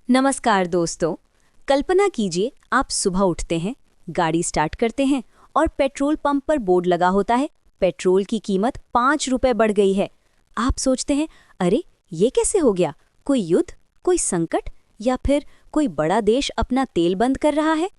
नमस्कार दोस्तों। कल्पना कीजिए आप सुबह उठते हैं, गाड़ी स्टार्ट करते हैं और पेट्रोल पंप पर बोर्ड लगा होता है, पेट्रोल की कीमत 5 रुपए बढ़ गई है। आप सोचते हैं, अरे ये कैसे हो गया? कोई युद्ध, कोई संकट या फिर कोई बड़ा देश अपना तेल बंद कर रहा है?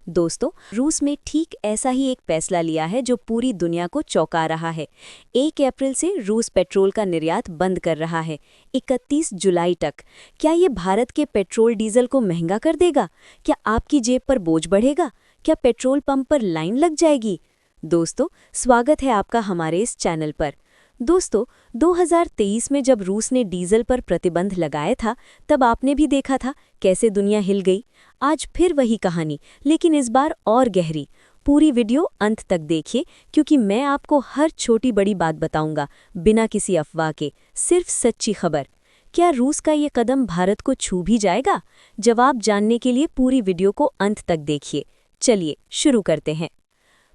दोस्तों, रूस में ठीक ऐसा ही एक फैसला लिया है जो पूरी दुनिया को चौंका रहा है। 1 अप्रैल से रूस पेट्रोल का निर्यात बंद कर रहा है, 31 जुलाई तक। क्या ये भारत के पेट्रोल डीजल को महंगा कर देगा? क्या आपकी जेब पर बोझ बढ़ेगा? क्या पेट्रोल पंप पर लाइन लग जाएगी? दोस्तों, स्वागत है आपका हमारे इस चैनल पर। दोस्तों, 2023 में जब रूस ने डीजल पर प्रतिबंध लगाया था, तब आपने भी देखा था कैसे दुनिया हिल गई। आज फिर वही कहानी, लेकिन इस बार और गहरी। पूरी वीडियो अंत तक देखिए, क्योंकि मैं आपको हर छोटी बड़ी बात बताऊंगा, बिना किसी अफवाह के, सिर्फ सच्ची खबर। क्या रूस का ये कदम भारत को छू भी जाएगा? जवाब जानने के लिए पूरी वीडियो को अंत तक देखिए। चलिए शुरू करते हैं।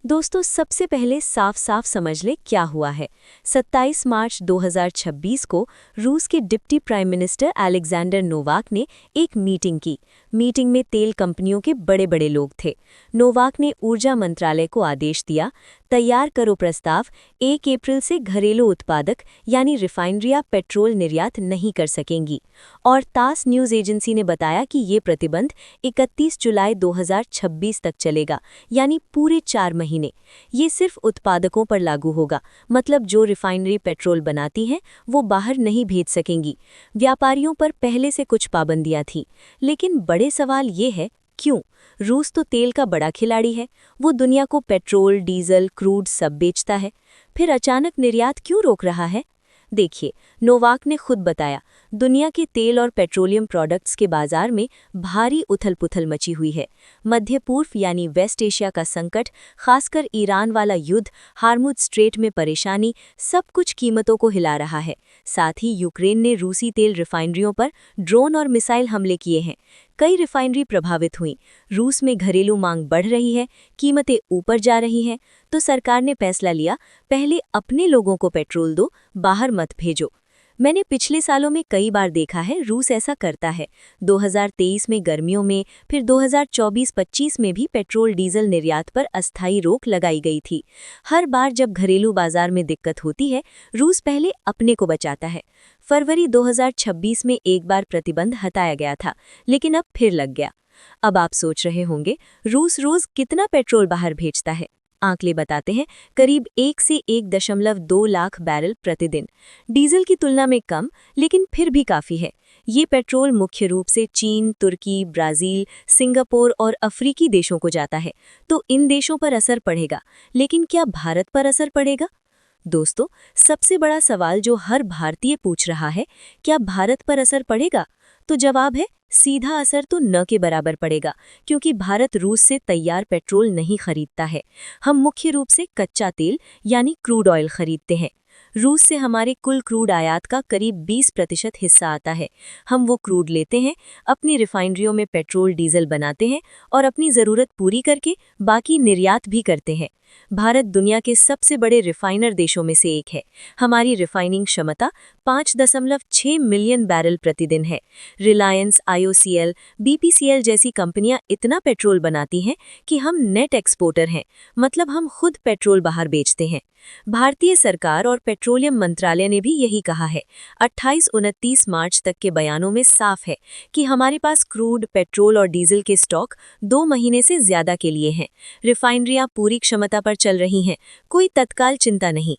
दोस्तों, सबसे पहले साफ साफ समझ ले क्या हुआ है। 27 मार्च 2026 को रूस के deputy prime minister Alexander Novak ने एक मीटिंग की। मीटिंग में तेल कंपनियों के बड़े बड़े लोग थे। नोवाक ने ऊर्जा मंत्रालय को आदेश दिया, तैयार करो प्रस्ताव। 1 अप्रैल से घरेलू उत्पादक यानी रिफाइनरियां पेट्रोल निर्यात नहीं कर सकेंगी। और तास न्यूज़ एजेंसी ने बताया कि ये प्रतिबंध 31 जुलाई 2026 तक चलेगा, यानी पूरे 4 महीने। ये सिर्फ उत्पादकों पर लागू होगा, मतलब जो रिफाइनरी पेट्रोल बनाती हैं वो बाहर नहीं भेज सकेंगी। व्यापारियों पर पहले से कुछ पाबंदियां थीं, लेकिन बड़े सवाल ये है, क्यों? रूस तो तेल का बड़ा खिलाड़ी है, वो दुनिया को पेट्रोल, डीजल, क्रूड सब बेचता है। फिर अचानक निर्यात क्यों रोक रहा है? देखिए, नोवाक ने खुद बताया, दुनिया के तेल और पेट्रोलियम प्रोडक्ट्स के बाजार में भारी उथल-पुथल मची हुई है। मध्य पूर्व यानी वेस्ट एशिया का संकट, खासकर ईरान वाला युद्ध, हार्मुज स्ट्रेट में परेशानी, सब कुछ कीमतों को हिला रहा है। साथ ही यूक्रेन ने रूसी तेल रिफाइनरियों पर ड्रोन और मिसाइल हमले किए हैं। कई रिफाइनरी प्रभावित हुई। रूस में घरेलू मांग बढ़ रही है, कीमतें ऊपर जा रही हैं। तो सरकार ने फैसला लिया, पहले अपने लोगों को पेट्रोल दो, बाहर मत भेजो। मैंने पिछले सालों में कई बार देखा है रूस ऐसा करता है। 2023 में गर्मियों में, फिर 2024-25 में भी पेट्रोल डीजल निर्यात पर अस्थायी रोक लगाई गई थी। हर बार जब घरेलू बाजार में दिक्कत होती है, रूस पहले अपने को बचाता है। फरवरी 2026 में एक बार प्रतिबंध हटाया गया था, लेकिन अब फिर लग गया। अब आप सोच रहे होंगे, रूस रोज कितना पेट्रोल बाहर भेजता है? आंकड़े बताते हैं, करीब 1 से 1.2 लाख बैरल प्रतिदिन। डीजल की तुलना में कम, लेकिन फिर भी काफ़ी है। ये पेट्रोल मुख्य रूप से चीन, तुर्की, ब्राज़ील, सिंगापुर और अफ्रीकी देशों को जाता है। तो इन देशों पर असर पड़ेगा, लेकिन क्या भारत पर असर पड़ेगा? दोस्तों, सबसे बड़ा सवाल जो हर भारतीय पूछ रहा है, क्या भारत पर असर पड़ेगा? तो जवाब है, सीधा असर तो न के बराबर पड़ेगा, क्योंकि भारत रूस से तैयार पेट्रोल नहीं खरीदता है। हम मुख्य रूप से कच्चा तेल यानी क्रूड ऑयल खरीदते हैं। रूस से हमारे कुल क्रूड आयात का करीब 20% हिस्सा आता है। हम वो क्रूड लेते हैं, अपनी रिफाइनरियों में पेट्रोल डीजल बनाते हैं और अपनी ज़रूरत पूरी करके बाकी निर्यात भी करते हैं। भारत दुनिया के सबसे बड़े रिफाइनर देशों में से एक है। हमारी रिफाइनिंग क्षमता 5.6 मिलियन बैरल प्रतिदिन है। रिलायंस, IOCL, BPCL जैसी कंपनियां इतना पेट्रोल बनाती हैं कि हम नेट एक्सपोर्टर हैं, मतलब हम खुद पेट्रोल बाहर बेचते हैं। भारतीय सरकार और पेट्रोलियम मंत्रालय ने भी यही कहा है। 28-29 मार्च तक के बयानों में साफ है कि हमारे पास क्रूड, पेट्रोल और डीजल के स्टॉक 2 महीने से ज्यादा के लिए हैं। रिफाइनरियां पूरी क्षमता पर चल रही हैं, कोई तत्काल चिंता नहीं।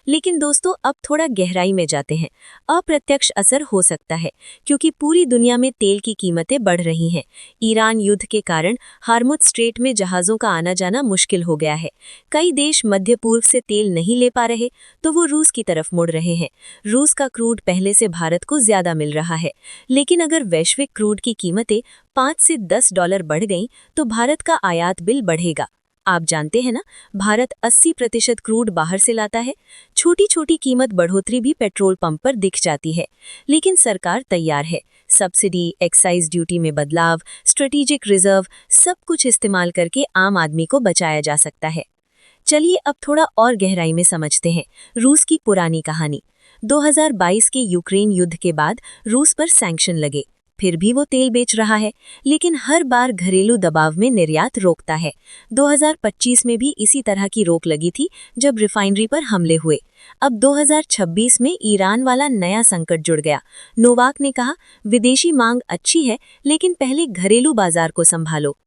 लेकिन दोस्तों, अब थोड़ा गहराई में जाते हैं। अप्रत्यक्ष असर हो सकता है, क्योंकि पूरी दुनिया में तेल की कीमतें बढ़ रही हैं। ईरान युद्ध के कारण हार्मुज स्ट्रेट में जहाज़ों का आना जाना मुश्किल हो गया है। कई देश मध्य पूर्व से तेल नहीं ले पा रहे, तो वो रूस की तरफ मुड़ रहे हैं। रूस का क्रूड पहले से भारत को ज्यादा मिल रहा है, लेकिन अगर वैश्विक क्रूड की कीमतें 5 से $10 बढ़ गईं, तो भारत का आयात बिल बढ़ेगा। आप जानते हैं ना, भारत 80% क्रूड बाहर से लाता है। छोटी छोटी कीमत बढ़ोतरी भी पेट्रोल पंप पर दिख जाती है, लेकिन सरकार तैयार है। सब्सिडी, एक्साइज ड्यूटी में बदलाव, स्ट्रेटेजिक रिजर्व, सब कुछ इस्तेमाल करके आम आदमी को बचाया जा सकता है। चलिए अब थोड़ा और गहराई में समझते हैं रूस की पुरानी कहानी। 2022 के यूक्रेन युद्ध के बाद रूस पर सैंक्शन लगे। फिर भी वो तेल बेच रहा है, लेकिन हर बार घरेलू दबाव में निर्यात रोकता है। 2025 में भी इसी तरह की रोक लगी थी जब रिफाइनरी पर हमले हुए। अब 2026 में ईरान वाला नया संकट जुड़ गया। नोवाक ने कहा, विदेशी मांग अच्छी है, लेकिन पहले घरेलू बाजार को संभालो।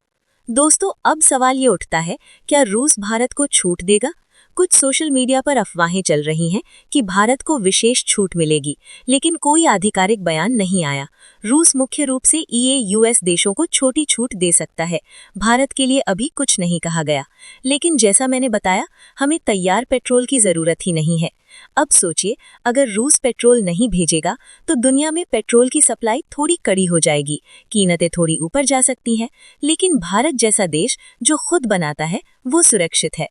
दोस्तों, अब सवाल ये उठता है, क्या रूस भारत को छूट देगा? कुछ सोशल मीडिया पर अफवाहें चल रही हैं कि भारत को विशेष छूट मिलेगी, लेकिन कोई आधिकारिक बयान नहीं आया। रूस मुख्य रूप से यूएस देशों को छोटी छूट दे सकता है। भारत के लिए अभी कुछ नहीं कहा गया, लेकिन जैसा मैंने बताया, हमें तैयार पेट्रोल की जरूरत ही नहीं है। अब सोचिए, अगर रूस पेट्रोल नहीं भेजेगा तो दुनिया में पेट्रोल की सप्लाई थोड़ी कड़ी हो जाएगी, कीमतें थोड़ी ऊपर जा सकती हैं, लेकिन भारत जैसा देश जो खुद बनाता है वो सुरक्षित है।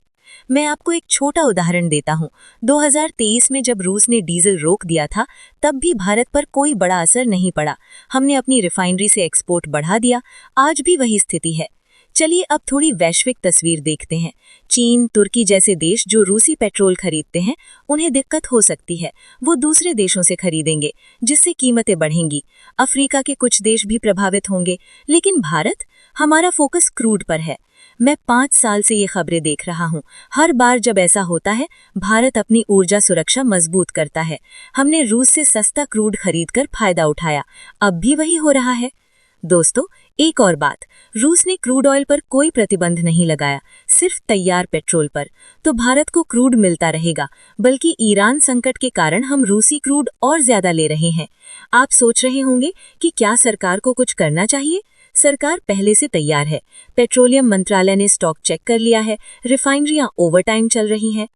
मैं आपको एक छोटा उदाहरण देता हूँ। 2023 में जब रूस ने डीजल रोक दिया था, तब भी भारत पर कोई बड़ा असर नहीं पड़ा। हमने अपनी रिफाइनरी से एक्सपोर्ट बढ़ा दिया। आज भी वही स्थिति है। चलिए अब थोड़ी वैश्विक तस्वीर देखते हैं। चीन, तुर्की जैसे देश जो रूसी पेट्रोल खरीदते हैं, उन्हें दिक्कत हो सकती है। वो दूसरे देशों से खरीदेंगे, जिससे कीमतें बढ़ेंगी। अफ्रीका के कुछ देश भी प्रभावित होंगे, लेकिन भारत, हमारा फोकस क्रूड पर है। मैं 5 साल से ये खबरें देख रहा हूँ। हर बार जब ऐसा होता है, भारत अपनी ऊर्जा सुरक्षा मजबूत करता है। हमने रूस से सस्ता क्रूड खरीदकर फायदा उठाया। अब भी वही हो रहा है। दोस्तों, एक और बात, रूस ने क्रूड ऑयल पर कोई प्रतिबंध नहीं लगाया, सिर्फ तैयार पेट्रोल पर। तो भारत को क्रूड मिलता रहेगा, बल्कि ईरान संकट के कारण हम रूसी क्रूड और ज्यादा ले रहे हैं। आप सोच रहे होंगे कि क्या सरकार को कुछ करना चाहिए? सरकार पहले से तैयार है। पेट्रोलियम मंत्रालय ने स्टॉक चेक कर लिया है, रिफाइनरियां ओवरटाइम चल रही हैं।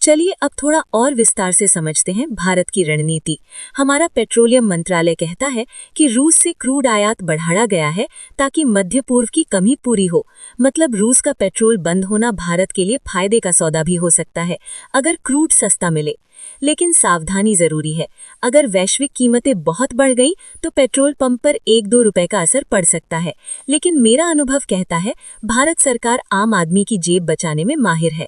चलिए अब थोड़ा और विस्तार से समझते हैं भारत की रणनीति। हमारा पेट्रोलियम मंत्रालय कहता है कि रूस से क्रूड आयात बढ़ाया गया है ताकि मध्य पूर्व की कमी पूरी हो। मतलब रूस का पेट्रोल बंद होना भारत के लिए फायदे का सौदा भी हो सकता है, अगर क्रूड सस्ता मिले। लेकिन सावधानी जरूरी है। अगर वैश्विक कीमतें बहुत बढ़ गई तो पेट्रोल पंप पर 1-2 रुपए का असर पड़ सकता है। लेकिन मेरा अनुभव कहता है, भारत सरकार आम आदमी की जेब बचाने में माहिर है।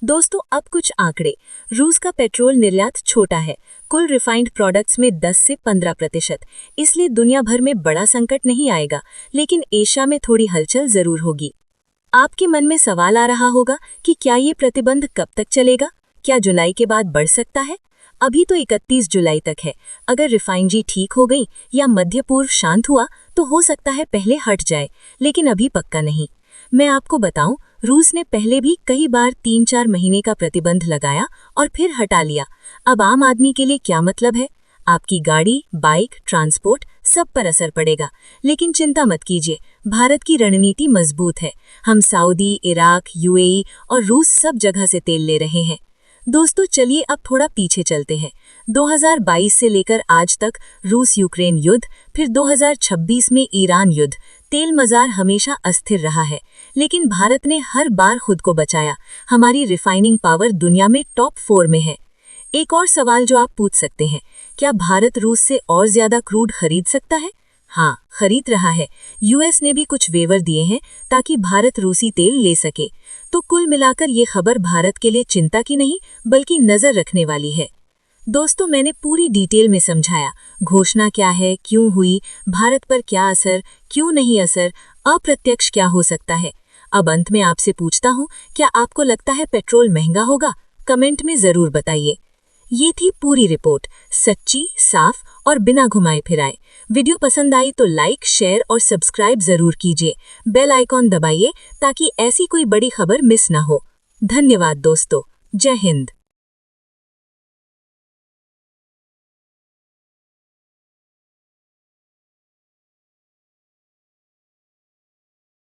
दोस्तों, अब कुछ आंकड़े। रूस का पेट्रोल निर्यात छोटा है, कुल रिफाइंड प्रोडक्ट्स में 10 से 15%, इसलिए दुनिया भर में बड़ा संकट नहीं आएगा, लेकिन एशिया में थोड़ी हलचल जरूर होगी। आपके मन में सवाल आ रहा होगा कि क्या ये प्रतिबंध कब तक चलेगा? क्या जुलाई के बाद बढ़ सकता है? अभी तो 31 जुलाई तक है। अगर रिफाइनरी ठीक हो गई या मध्य पूर्व शांत हुआ तो हो सकता है पहले हट जाए, लेकिन अभी पक्का नहीं। मैं आपको बताऊं, रूस ने पहले भी कई बार 3-4 महीने का प्रतिबंध लगाया और फिर हटा लिया। अब आम आदमी के लिए क्या मतलब है? आपकी गाड़ी, बाइक, ट्रांसपोर्ट सब पर असर पड़ेगा। लेकिन चिंता मत कीजिए, भारत की रणनीति मजबूत है। हम सऊदी, इराक, यूएई और रूस सब जगह से तेल ले रहे हैं। दोस्तों, चलिए अब थोड़ा पीछे चलते हैं। 2022 से लेकर आज तक रूस यूक्रेन युद्ध, फिर 2026 में ईरान युद्ध, तेल बाजार हमेशा अस्थिर रहा है, लेकिन भारत ने हर बार खुद को बचाया। हमारी रिफाइनिंग पावर दुनिया में टॉप 4 में है। एक और सवाल जो आप पूछ सकते हैं, क्या भारत रूस से और ज्यादा क्रूड खरीद सकता है? हाँ, खरीद रहा है। यूएस ने भी कुछ वेवर दिए हैं ताकि भारत रूसी तेल ले सके। तो कुल मिलाकर ये खबर भारत के लिए चिंता की नहीं, बल्कि नजर रखने वाली है। दोस्तों, मैंने पूरी डिटेल में समझाया, घोषणा क्या है, क्यों हुई, भारत पर क्या असर, क्यों नहीं असर, अप्रत्यक्ष क्या हो सकता है। अब अंत में आपसे पूछता हूँ, क्या आपको लगता है पेट्रोल महंगा होगा? कमेंट में जरूर बताइए। ये थी पूरी रिपोर्ट, सच्ची, साफ और बिना घुमाए फिराए। वीडियो पसंद आई तो लाइक, शेयर और सब्सक्राइब जरूर कीजिए। बेल आइकॉन दबाइए ताकि ऐसी कोई बड़ी खबर मिस ना हो। धन्यवाद दोस्तों। जय हिंद।